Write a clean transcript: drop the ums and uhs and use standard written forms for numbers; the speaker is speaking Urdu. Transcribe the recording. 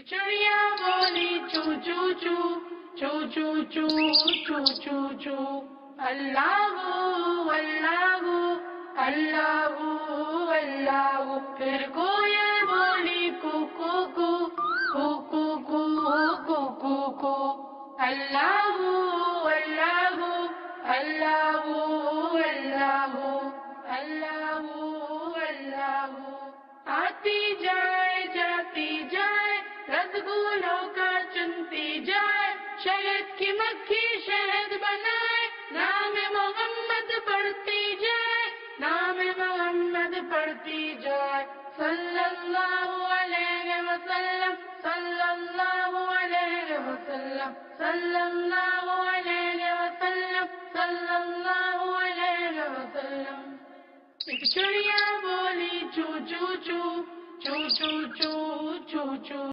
چڑیا بولی چو چو چو چو چو چو چو چو چو اللہ اللہ اللہ اللہ. پھر کوئل بولی کو کو کو کو کو کو کو کو کو اللہ اللہ اللہ اللہ اللہ اللہ. آتی جائے جاتی جائے رسگولوں کا چنتی جائے شہد کی مکھی شہد بنائے نام محمد پڑھتی جائے نام محمد پڑھتی جائے صلی اللہ علیہ وسلم صلی اللہ علیہ وسلم صلی اللہ علیہ وسلم صلی اللہ علیہ وسلم. ایک چڑیا بولی چو چو چو چو چو چو چو چو.